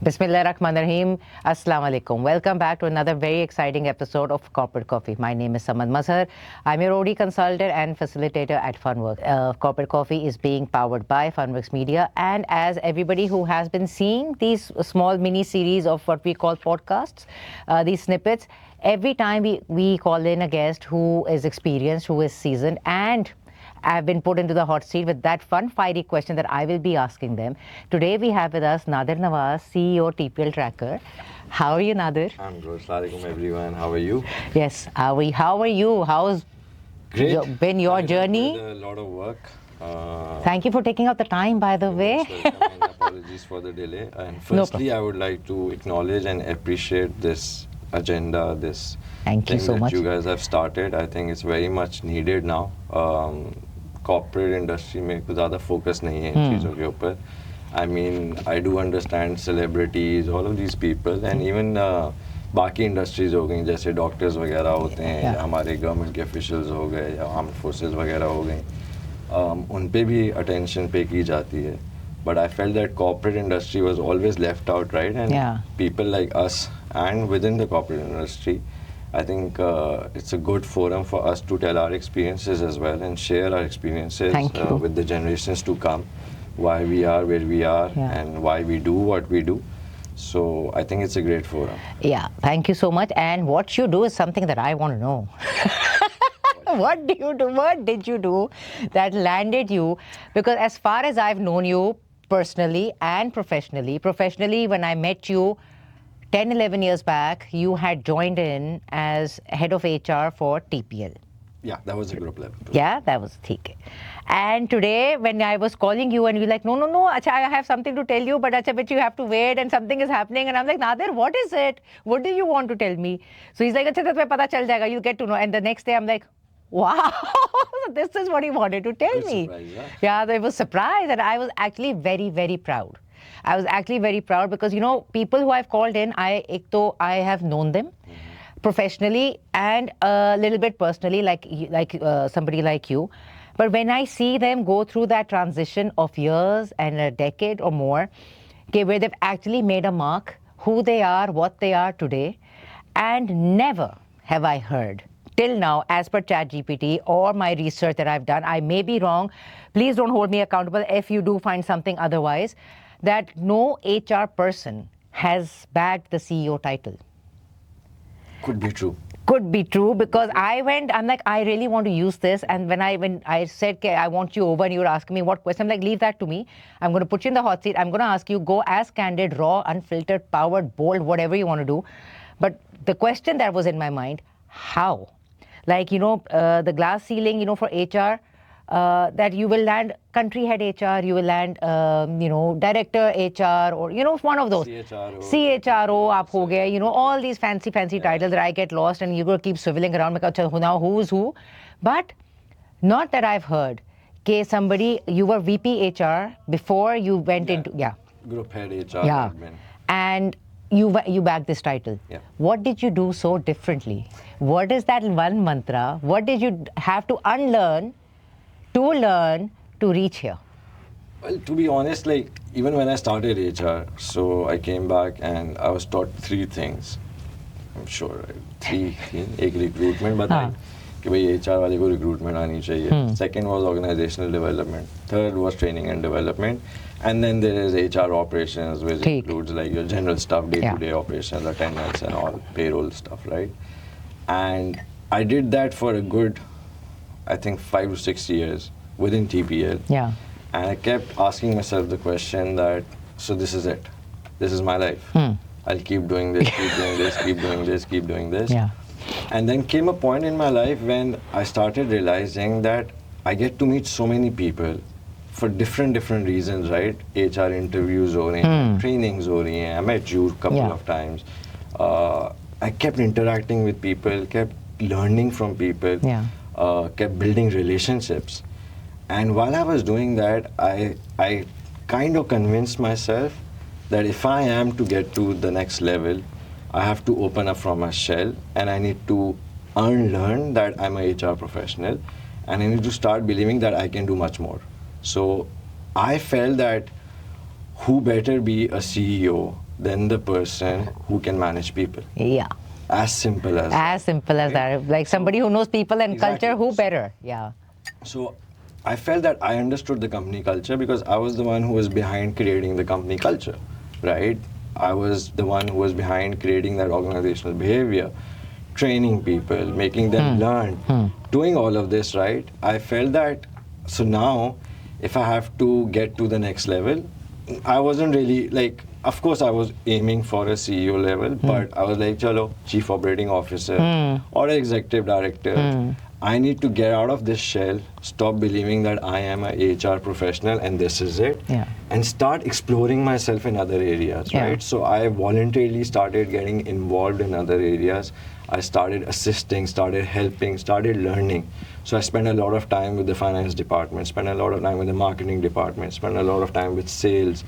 Bismillahirrahmanirrahim. Assalamu alaikum. Welcome back to another very exciting episode of Corporate Coffee. My name is Samad Mazhar. I'm your OD consultant and facilitator at Funverks. Corporate Coffee is being powered by Funverks Media. And as everybody who has been seeing these small mini series of what we call podcasts, these snippets, every time we call in a guest who is experienced, who is seasoned, and I've been put into the hot seat with that fun, fiery question that I will be asking them. Today we have with us Nadir Nawaz, CEO TPL Tracker. How are you, Nadir? I'm good. Assalamualaikum everyone. How are you? Yes. How are you? How's been your journey? A lot of work. Thank you for taking out the time, by the way. And apologies for the delay. And firstly, I would like to acknowledge and appreciate this agenda, this Thank you thing so that much. you guys have started. I think it's very much needed now. Corporate industry में कुछ ज़्यादा focus नहीं है इन चीज़ों के ऊपर. I mean, I do understand celebrities, all of these people, and even बाकी industries हो गई जैसे doctors वगैरह होते हैं, या हमारे government के officials हो गए, या armed forces वगैरह हो गई, उन पे भी attention pay की जाती है. But I felt that corporate industry was always left out, right? And people like us and within the corporate industry, I think it's a good forum for us to tell our experiences as well and share our experiences with the generations to come, why we are where we are and why we do what we do. So I think it's a great forum. Yeah, thank you so much. And what you do is something that I want to know. What do you do? What did you do that landed you? Because as far as I've known you personally and professionally, when I met you 10, 11 years back, you had joined in as head of HR for TPL. Yeah, that was a group level. Yeah, that was TK. And today, when I was calling you and you're like, no, acha, I have something to tell you, but you have to wait and something is happening. And I'm like, Nadir, what is it? What do you want to tell me? So he's like, acha, tumhe pata chal jayega, you'll get to know. And the next day, I'm like, wow, this is what he wanted to tell me. Surprise, yeah, it was surprise. And I was actually very, very proud. I was actually very proud because, you know, people who I've called in, I have known them professionally and a little bit personally, like somebody like you. But when I see them go through that transition of years and a decade or more, okay, where they've actually made a mark, who they are, what they are today, and never have I heard till now, as per ChatGPT or my research that I've done, I may be wrong, please don't hold me accountable if you do find something otherwise, that no HR person has bagged the CEO title. Could be true. Could be true, because I'm like, I really want to use this. And when I said, okay, I want you over and you were asking me what question, I'm like, leave that to me. I'm going to put you in the hot seat. I'm going to ask you, go as candid, raw, unfiltered, powered, bold, whatever you want to do. But the question that was in my mind, how? Like, you know, the glass ceiling, you know, for HR, that you will land country head HR, you will land, you know, director HR, or, you know, one of those. CHRO, aap ho gaya, you know, all these fancy titles that I get lost and you go keep swiveling around, now who's who. But not that I've heard, okay, somebody, you were VP HR before you went into, Group head HR. Admin. And you bagged this title. Yeah. What did you do so differently? What is that one mantra? What did you have to unlearn to learn to reach here? Well, to be honest, like, even when I started HR, so I came back and I was taught three things. I'm sure, right? Three. Ek recruitment बताई कि भाई HR वाले को recruitment आनी चाहिए. Second was organizational development. Third was training and development. And then there is HR operations, which includes like your general stuff, day-to-day operations, attendance and all, payroll stuff, right? And I did that for a good, I think, 5 to 6 years within TPL. Yeah. And I kept asking myself the question that, so this is it. This is my life. I'll keep doing this, keep doing this, keep doing this, keep doing this. Yeah. And then came a point in my life when I started realizing that I get to meet so many people for different reasons, right? HR interviews ho rahe hain, trainings ho rahi hain. I met you a couple of times. I kept interacting with people, kept learning from people, kept building relationships. And while I was doing that, I kind of convinced myself that if I am to get to the next level, I have to open up from my shell and I need to unlearn that I'm a HR professional and I need to start believing that I can do much more. So I felt that who better be a CEO than the person who can manage people. Yeah. As simple as that. As simple as that. Like somebody who knows people and Exactly. culture, who better? Yeah. So I felt that I understood the company culture because I was the one who was behind creating the company culture, right? I was the one who was behind creating that organizational behavior, training people, making them learn, doing all of this, right? I felt that, so now if I have to get to the next level, I wasn't really like, of course I was aiming for a CEO level, but I was like, chalo, chief operating officer or executive director. I need to get out of this shell, stop believing that I am a HR professional and this is it, Yeah. and start exploring myself in other areas, Yeah. right? So I voluntarily started getting involved in other areas. I started assisting, started helping, started learning. So I spent a lot of time with the finance department, spent a lot of time with the marketing department, spent a lot of time with sales,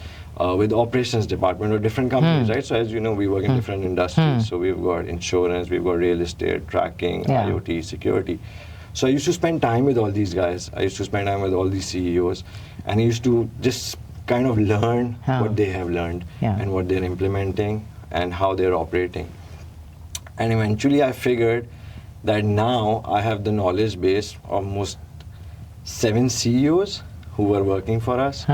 with operations department of different companies, right? So as you know, we work in different industries. So we've got insurance, we've got real estate, tracking, Yeah. IoT, security. So I used to spend time with all these guys. I used to spend time with all these CEOs, and I used to just kind of learn what they have learned Yeah. and what they're implementing and how they're operating. And eventually I figured that now I have the knowledge base of almost 7 CEOs who were working for us,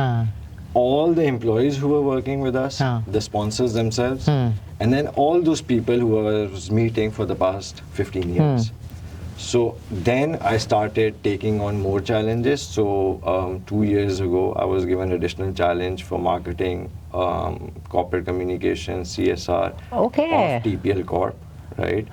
all the employees who were working with us, the sponsors themselves, and then all those people who I was meeting for the past 15 years. So then I started taking on more challenges. So 2 years ago, I was given additional challenge for marketing, corporate communication, CSR Okay. of TPL Corp, right?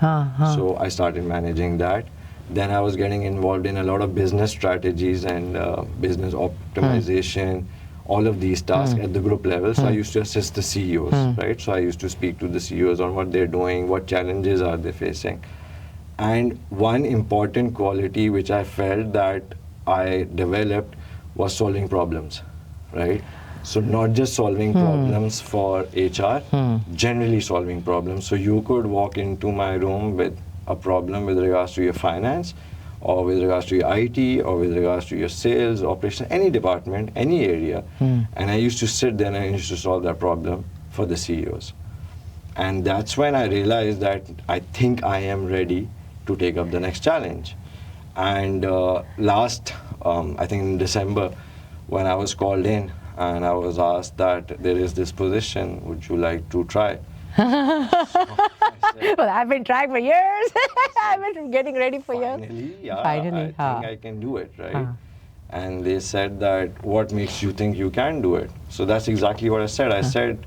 So I started managing that. Then I was getting involved in a lot of business strategies and business optimization, all of these tasks at the group level. So I used to assist the CEOs, right? So I used to speak to the CEOs on what they're doing, what challenges are they facing. And one important quality which I felt that I developed was solving problems, right? So not just solving problems for HR, generally solving problems. So you could walk into my room with a problem with regards to your finance, or with regards to your IT, or with regards to your sales, operation, any department, any area. And I used to sit there and I used to solve that problem for the CEOs. And that's when I realized that I think I am ready to take up the next challenge. And I think in December, when I was called in and I was asked that there is this position, would you like to try? Well, I've been trying for years. I've been getting ready for years. Finally, yeah, Finally, I think I can do it, right? And they said that, what makes you think you can do it? So that's exactly what I said. I said,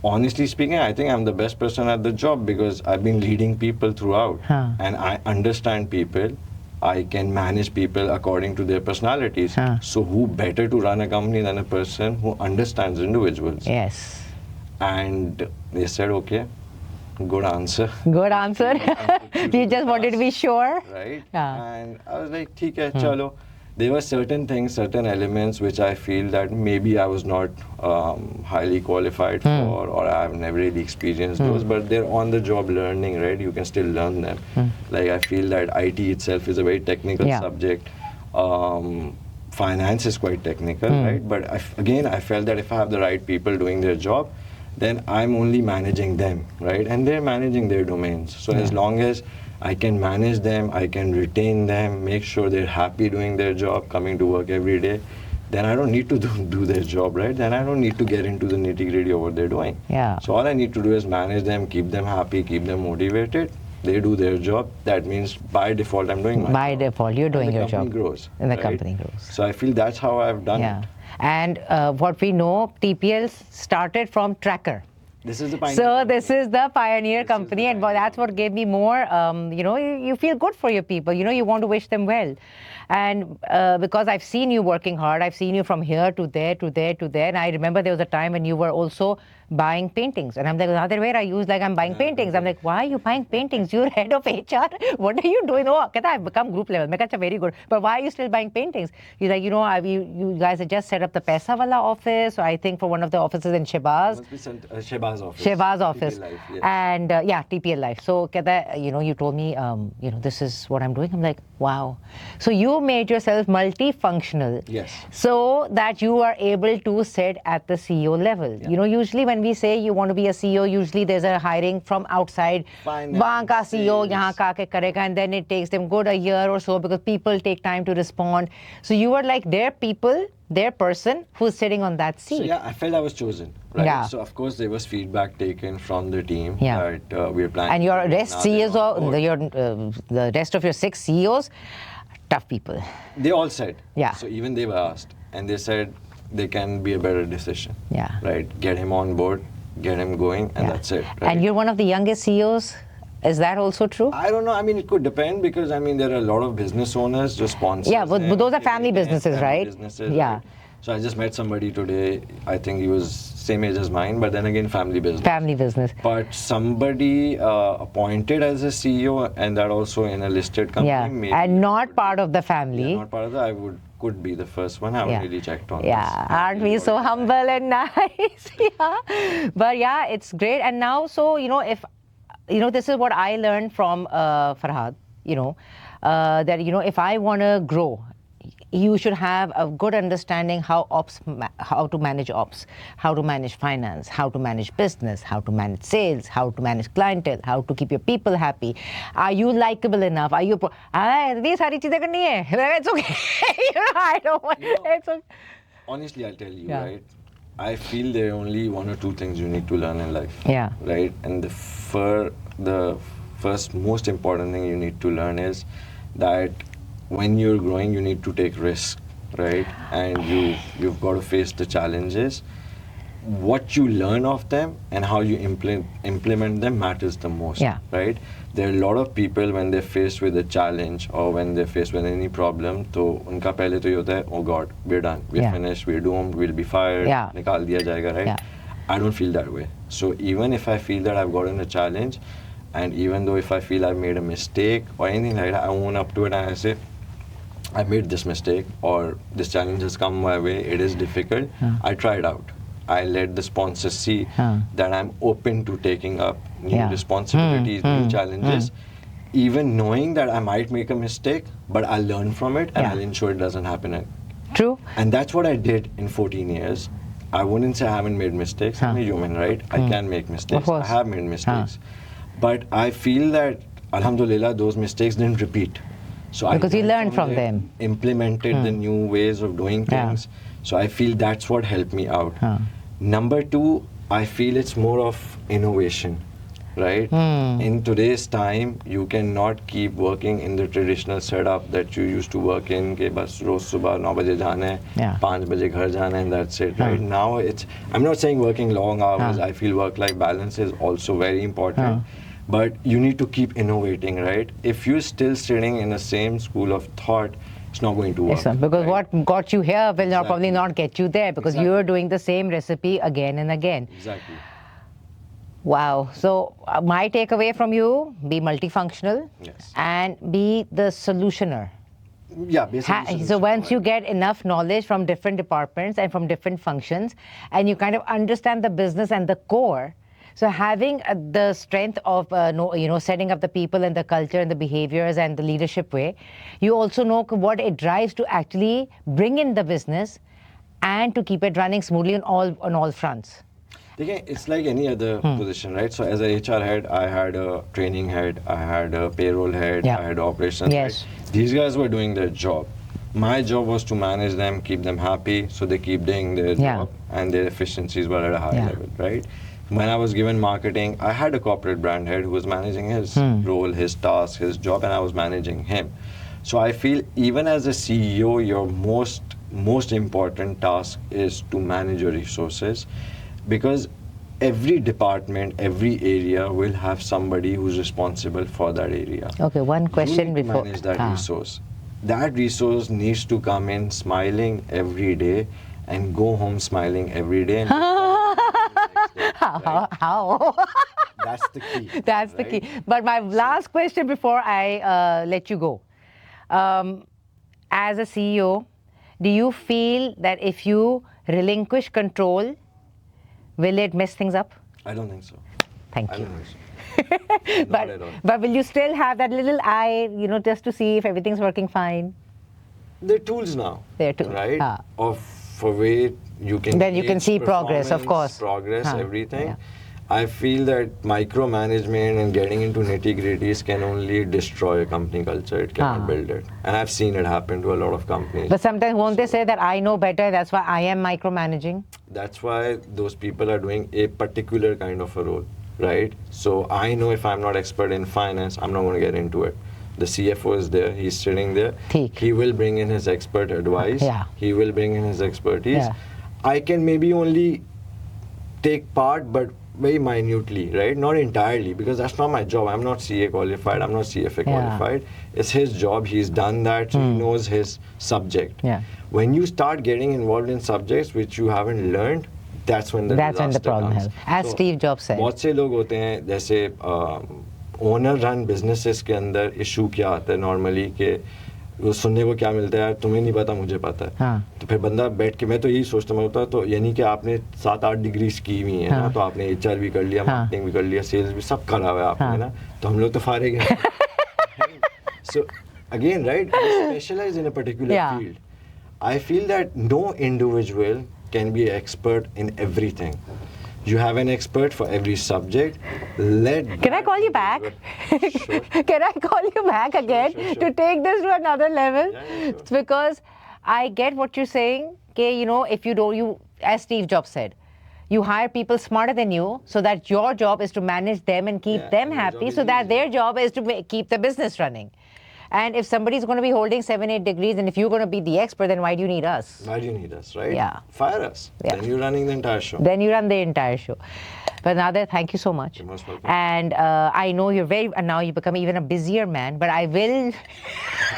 honestly speaking, I think I'm the best person at the job because I've been leading people throughout. And I understand people. I can manage people according to their personalities. So who better to run a company than a person who understands individuals? Yes. And they said, okay, good answer. Good answer. You just wanted to be sure. Right? Yeah. And I was like, theek hai, chalo. There were certain things, certain elements which I feel that maybe I was not highly qualified for, or I have never really experienced those, but they're on the job learning, right? You can still learn them. Like I feel that IT itself is a very technical subject. Finance is quite technical, right? But again, I felt that if I have the right people doing their job, then I'm only managing them, right? And they're managing their domains. So as long as I can manage them, I can retain them, make sure they're happy doing their job, coming to work every day, then I don't need to do their job, right? Then I don't need to get into the nitty-gritty of what they're doing. Yeah. So all I need to do is manage them, keep them happy, keep them motivated. They do their job. That means by default, I'm doing my By job. default, you're doing your job. And the company grows. And the right? company grows. So I feel that's how I've done Yeah. it. And what we know, TPL started from Tracker. This is the pioneer. So this is the pioneer This is the company, and pioneer that's what gave me more. You feel good for your people. You want to wish them well, and because I've seen you working hard, I've seen you from here to there, to there, to there. And I remember there was a time when you were also buying paintings, and I'm like, another way I use like I'm buying paintings. I'm like, why are you buying paintings? You're head of HR. What are you doing? Oh, I've become group level. I said, very good. But why are you still buying paintings? He's like, you guys had just set up the Paisa Wala office. So I think for one of the offices in Shehbaz. Must be Shehbaz office. Shehbaz office. TPL Life, yes. And TPL Life. So, you told me, this is what I'm doing. I'm like, wow. So you made yourself multifunctional. Yes. So that you are able to sit at the CEO level. Yeah. Usually when when we say you want to be a CEO, usually there's a hiring from outside. Finance, वहाँ का CEO sales. यहाँ का आके करेगा, and then it takes them good a year or so because people take time to respond. So you were like their people, their person who's sitting on that seat. So yeah, I felt I was chosen, right? Yeah. So of course there was feedback taken from the team Yeah. that we're planning. And your to do rest another CEOs, on board. the rest of your 6 CEOs, tough people. They all said. Yeah. So even they were asked, and they said there can be a better decision. Yeah. Right. Get him on board, get him going, and Yeah. that's it. Right? And you're one of the youngest CEOs. Is that also true? I don't know. I mean, it could depend because I mean there are a lot of business owners, just sponsors. Yeah, but those are family everything, businesses, family right? Businesses, Yeah. right? So I just met somebody today. I think he was same age as mine, but then again, family business. Family business. But somebody appointed as a CEO, and that also in a listed company. Yeah, maybe and not would part be- of the family. Yeah, not part of that. Could be the first one. I haven't Yeah. really checked on. Yeah, this. aren't we so humble and nice? Yeah, but yeah, it's great. And now, so if this is what I learned from Farhad. That if I want to grow, you should have a good understanding how to manage ops, how to manage finance, how to manage business, how to manage sales, how to manage clientele, how to keep your people happy. Are you likable enough? Are you? These सारी चीजें करनी है. It's okay. I don't want. It's okay. Honestly, I'll tell you, Yeah. right? I feel there are only 1 or 2 things you need to learn in life. Yeah. Right? And the first most important thing you need to learn is that when you're growing, you need to take risks, right? And you've got to face the challenges. What you learn of them and how you implement them matters the most, Yeah. right? There are a lot of people when they're faced with a challenge or when they're faced with any problem, तो उनका पहले तो ये होता है, oh God, we're done, we're Yeah. finished, we're doomed, we'll be fired, Yeah. निकाल दिया जाएगा, right? Yeah. I don't feel that way. So even if I feel that I've gotten a challenge, and even though if I feel I've made a mistake or anything like that, I own up to it and I say, I made this mistake or this challenge has come my way, it is difficult, I try it out. I let the sponsor see that I'm open to taking up new Yeah. responsibilities, new challenges, even knowing that I might make a mistake, but I'll learn from it and Yeah. I'll ensure it doesn't happen again. True. And that's what I did in 14 years. I wouldn't say I haven't made mistakes. I'm a human, right? I can make mistakes. Of course. I have made mistakes. But I feel that, alhamdulillah, those mistakes didn't repeat. So Because I you learned from them. Implemented the new ways of doing Yeah. things. So I feel that's what helped me out. Number 2, I feel it's more of innovation, right? In today's time, you cannot keep working in the traditional setup that you used to work in, कि बस रोज सुबह 9 बजे जाना है, Yeah. 5 बजे घर जाना है, and that's it, right? Now I'm not saying working long hours, I feel work-life balance is also very important, but you need to keep innovating, right? If you're still sitting in the same school of thought, it's not going to work. Excellent. Because right? what got you here will not probably Exactly. not get you there because Exactly. you're doing the same recipe again and again. Exactly. Wow. So my takeaway from you, be multifunctional Yes. and be the solutioner. Yeah, basically. So once you get enough knowledge from different departments and from different functions and you kind of understand the business and the core, so having the strength of setting up the people and the culture and the behaviors and the leadership way, you also know what it drives to actually bring in the business and to keep it running smoothly on all fronts. Okay, it's like any other position, right? So as a HR head, I had a training head, I had a payroll head, Yeah. I had operations Yes. head. These guys were doing their job. My job was to manage them, keep them happy, so they keep doing their Yeah. job, and their efficiencies were at a high Yeah. level, right? When I was given marketing, I had a corporate brand head who was managing his role, his task, his job, and I was managing him. So I feel even as a CEO, your most important task is to manage your resources, because every department, every area will have somebody who's responsible for that area. Okay, one question You need to before. manage that resource. That resource needs to come in smiling every day and go home smiling every day. And How? that's the key. That's the right? key. But my last question before I let you go. As a CEO, do you feel that if you relinquish control, will it mess things up? I don't think so. Thank I you. don't think so. Not at all. But will you still have that little eye, just to see if everything's working fine? There are tools now. There are tools, Right? ah. Of for way you can Then you can gauge see progress, of performance, course. progress, Huh, everything. yeah. I feel that micromanagement and getting into nitty-gritties can only destroy a company culture. It cannot build it. And I've seen it happen to a lot of companies. But sometimes won't they say that I know better, that's why I am micromanaging? That's why those people are doing a particular kind of a role, right? So I know if I'm not expert in finance, I'm not going to get into it. The CFO is there, he's sitting there. Theek. He will bring in his expert advice. Yeah. He will bring in his expertise. Yeah. I can maybe only take part, but very minutely, right? Not entirely, because that's not my job. I'm not CA qualified, I'm not CFA qualified. It's his job, he's done that, so he knows his subject. Yeah. When you start getting involved in subjects which you haven't learned, that's when the disaster problem comes. has. As Steve Jobs said. बहुत से लोग होते हैं जैसे owner run businesses के अंदर issue क्या आता है नॉर्मली कि वो सुनने को क्या मिलता है यार तुम्हें नहीं पता मुझे पता है हाँ. तो फिर बंदा बैठ के मैं तो यही सोचता होता तो यानी कि आपने 7-8 डिग्रीज की हुई है ना तो आपने HR भी कर लिया मार्केटिंग भी कर लिया सेल्स भी सब करा हुआ है आपने ना तो हम लोग तो फारे गए so again right you specialize in a particular field I feel that no individual can be an expert in everything. You have an expert for every subject. Can I call you back? Sure. Can I call you back again sure. to take this to another level? Yeah, sure. It's because I get what you're saying. Okay, you know, if you don't, as Steve Jobs said, you hire people smarter than you so that your job is to manage them and keep them and your happy job so is that easy. their job is to keep the business running. And if somebody's going to be holding 7-8 degrees and if you're going to be the expert, then why do you need us? Why do you need us, right? Yeah. Fire us. Yeah. Then you're running the entire show. Then you run the entire show. But Nader, thank you so much. You're most welcome. And I know you're and now you become even a busier man, but I will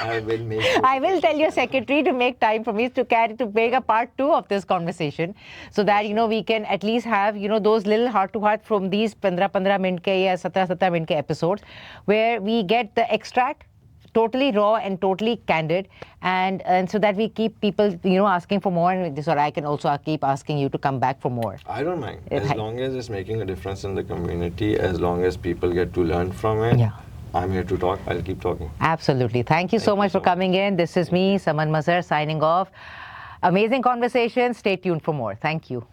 I will tell your secretary to make time for me to make a part 2 of this conversation so that, you know, we can at least have, you know, those little heart to heart from these 15 minute ke ya 17 minute ke episodes where we get the extract totally raw and totally candid and so that we keep people, you know, asking for more and so I can also keep asking you to come back for more. I don't mind. As long as it's making a difference in the community, as long as people get to learn from it, I'm here to talk. I'll keep talking. Absolutely. Thank you so much for coming in. This is me, Saman Mazhar, signing off. Amazing conversation. Stay tuned for more. Thank you.